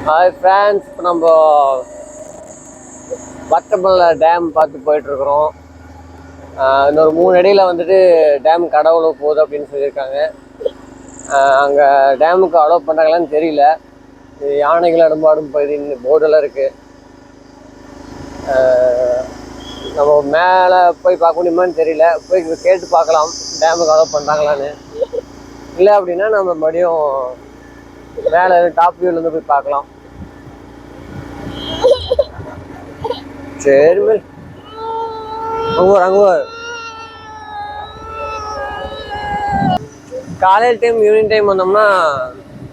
Hi friends, இப்போ நம்ம வட்டப்பள்ளி dam பார்த்து போயிட்டுருக்குறோம். இன்னொரு 3 அடியில் வந்துட்டு டேம் கடவுள போகுது அப்படின்னு சொல்லியிருக்காங்க. அங்கே டேமுக்கு அலோவ் பண்ணுறாங்களான்னு தெரியல. யானைகள் நடமாடும் பகுதின்னு போர்டெல்லாம் இருக்குது. நம்ம மேலே போய் பார்க்க முடியுமான்னு தெரியல. போய் கேட்டு பார்க்கலாம் டேமுக்கு அலோவ் பண்ணுறாங்களான்னு. இல்லை அப்படின்னா நம்ம மறுபடியும் மேலே டாப் வியூலேருந்து போய் பார்க்கலாம். சரி மேல் அங்கே காலையில் டைம் ஈவினிங் டைம் வந்தோம்னா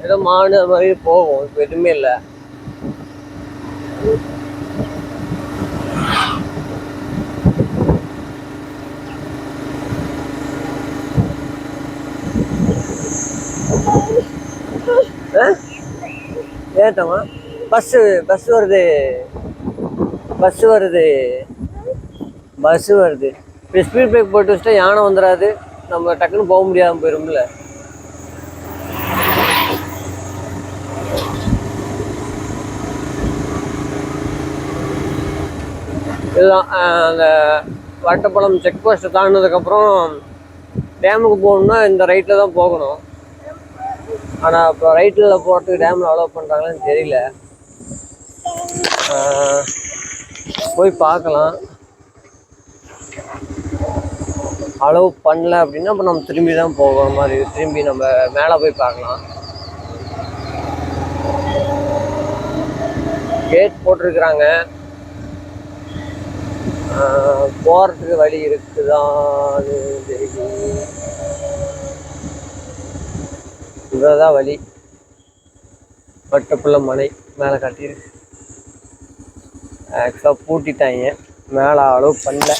ஏதோ மாடு அது மாதிரி போகும். இப்போ எதுவுமே இல்லை. ஏத்தமா பஸ்ஸு வருது இப்போ ஸ்பீட் பிரேக் போட்டு வச்சுட்டா யானை வந்துடாது. நம்ம டக்குன்னு போக முடியாமல் போயிடும்ல. இதுதான் அந்த வட்டப்பள்ளம் செக் போஸ்ட்டை தாண்டினதுக்கப்புறம் டேமுக்கு போகணுன்னா இந்த ரைட்டில் தான் போகணும். ஆனால் இப்போ ரைட்டில் போகிறதுக்கு டேமில் அலோவ் பண்ணுறாங்களான்னு தெரியல. போய் பார்க்கலாம். அலோவ் பண்ணல அப்படின்னா இப்போ நம்ம திரும்பி தான் போகிற மாதிரி. திரும்பி நம்ம மேலே போய் பார்க்கலாம். கேட் போட்டிருக்கிறாங்க. போகிறதுக்கு வழி இருக்குதான் தெரியும். இவ்வளோதான் வழி. வட்டப்புள்ள மலை மேலே காட்டியிருக்கு. ஆக்சுவலாக பூட்டிட்டாங்க, மேலே அலோவ் பண்ணல.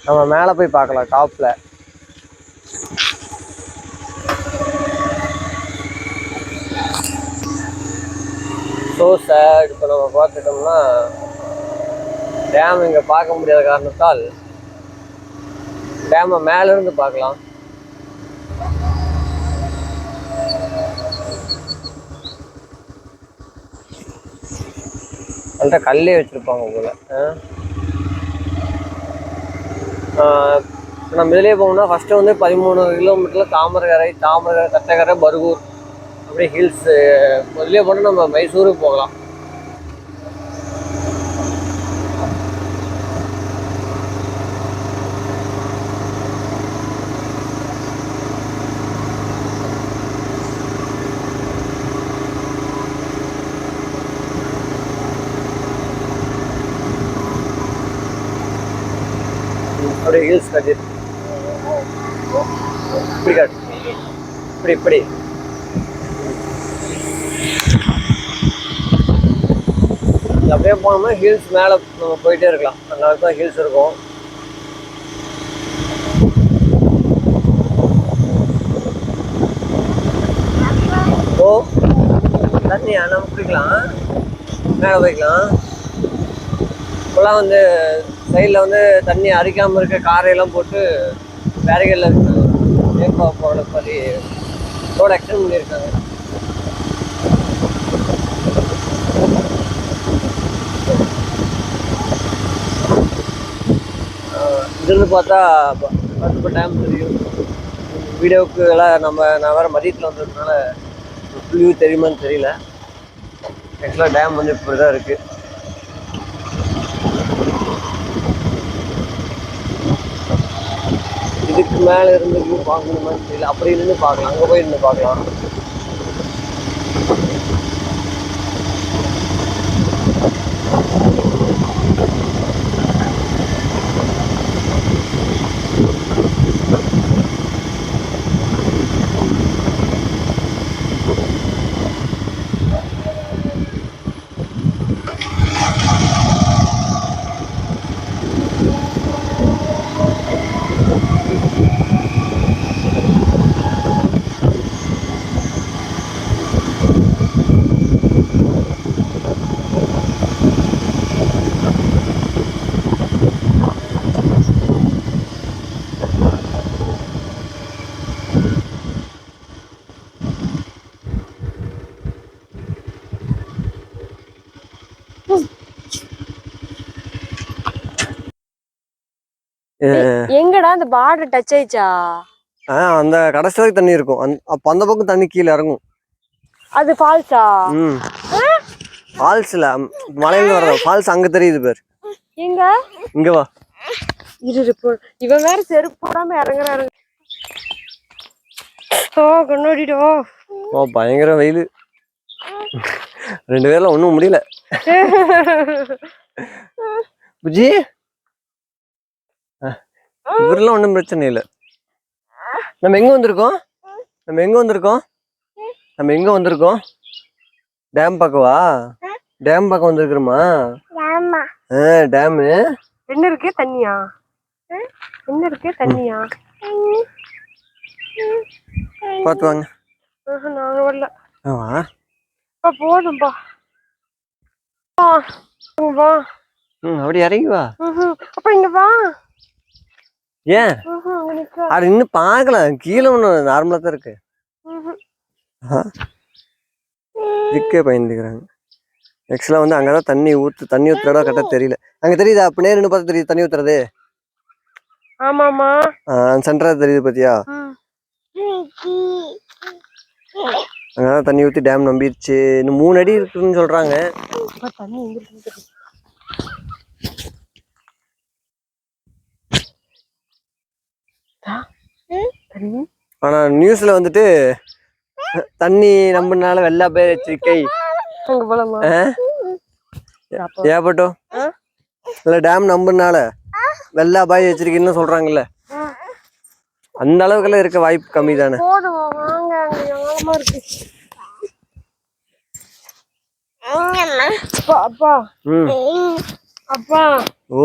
நம்ம மேலே போய் பார்க்கலாம் டாப்பில். So sad. இப்போ நம்ம பார்த்துட்டோம்னா டேம் இங்கே பார்க்க முடியாத காரணத்தால் டேமை மேலேருந்து பார்க்கலாம். அந்த கல்லே வச்சுருப்பாங்க போல். நம்ம இதிலே போகணும்னா ஃபஸ்ட்டு வந்து 13 கிலோமீட்டரில் தாமரகரை, தட்டக்கரை, பர்கூர் அப்படியே ஹில்ஸு. முதலே போனால் நம்ம மைசூருக்கு போகலாம். அப்படியே ஹில்ஸ் கட்டி இப்படி காட்டு, இப்படி அப்படியே போனோம்னா ஹில்ஸ் மேலே நம்ம போயிட்டே இருக்கலாம். அந்த தான் ஹில்ஸ் இருக்கும். ஓ தண்ணி நம்ம குடிக்கலாம், மேலே போய்க்கலாம். இப்போலாம் வந்து சைடில் வந்து தண்ணி அரிக்காமல் இருக்க காரையெல்லாம் போட்டு பேரிகேடில் போகிற மாதிரி ரோடு எக்ஸ்டெண்ட் பண்ணியிருக்காங்க. இதிருந்து பார்த்தா இப்போ டேம் தெரியும். வீடியோவுக்கு எல்லாம் நான் வேறு மதியத்தில் வந்ததுனால ஃபுல் வியூ தெரியுமான்னு தெரியல. ஆக்சுவலாக டேம் வந்து இப்படி தான் இருக்குது. இதுக்கு மேலே இருந்து வியூ பார்க்கணுமான்னு தெரியல. அப்படி இருந்து பார்க்கலாம், அங்கே போய் இருந்து பார்க்கலாம். எங்கடா அந்த பார்டர் டச் ஆயிச்சா? அந்த கடைசி வரைக்கும் தண்ணி இருக்கும். அப்போ அந்த பக்கம் தண்ணி கீழே இறங்கும். அது ஃபால்ஸா? ஃபால்ஸ்ல மலையில வர்ற ஃபால்ஸ் அங்க தெரியுது பேர். எங்க? இங்க வா. இவன் வேற செருப்பு போடாம இறங்குறாரு. கண்ணோடிடோ. பயங்கர வெயில். 2 பேர்ல ஒண்ணும் முடியல. புஜி இவரெல்லாம் ஒன்றும் பிரச்சனை இல்லை. நம்ம எங்க வந்திருக்கோம்? டேம் பார்க்கவா? டேம் பார்க்க வந்திருக்கிறோமா? டேமு என்ன இருக்கு? தண்ணியா? பார்த்து வாங்க. நாங்க வரல. போதும்பா. அப்படி இறங்கி வா. அப்ப இங்க வா. ஏன் அது இன்னும் பார்க்கலாம். கீழே ஒண்ணு நார்மலா தான் இருக்கு. இதுக்கே பயந்துக்கிறாங்க. ஆக்சுவலா வந்து அங்கதான் தண்ணி ஊத்துறதா கரெக்டா தெரியல. அங்க தெரியுதா? அப்ப நேரு பார்த்து தெரியுது தண்ணி ஊத்துறது. ஆமாமா. சென்டரா தெரியுது பாத்தியா? அங்கதான் தண்ணி ஊத்தி டேம் நம்பிடுச்சு. இன்னும் 3 அடி இருக்குன்னு சொல்றாங்க. ஆனா நியூஸ்ல வந்துட்டு தண்ணி நம்பினால வெள்ளா பேர் எச்சரிக்கை ஏப்பட்டோம். இல்ல டேம் நம்பினால வெள்ளா பாய் எச்சரிக்கைன்னு சொல்றாங்கல்ல. அந்த அளவுக்குலாம் இருக்க வாய்ப்பு கம்மி தானே. ஓ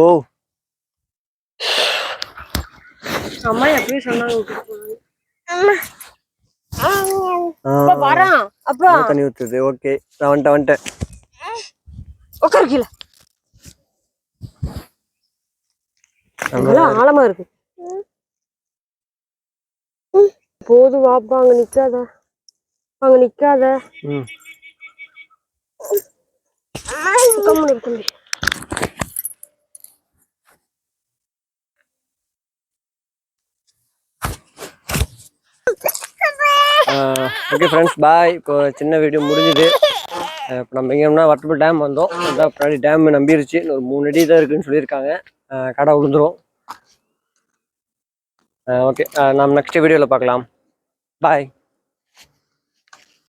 அம்மா எப்படி சொன்னாங்க? தண்ணி ஊத்துது. ஓகே நான் வந்துட்டேன். உட்காரு கீழே. ஆழமா இருக்கு. போது வாப்பா. அங்க நிக்காத. Okay friends bye. இப்போ சின்ன வீடியோ முடிஞ்சுது. இப்போ நம்ம எங்கன்னா வட்டப்பட்டு டேம் வந்தோம். பின்னாடி டேம் நம்பிருச்சு. ஒரு 3 அடி தான் இருக்குன்னு சொல்லியிருக்காங்க. கடை விழுந்துரும். ஓகே நம்ம நெக்ஸ்ட் வீடியோவில் பார்க்கலாம். பாய்.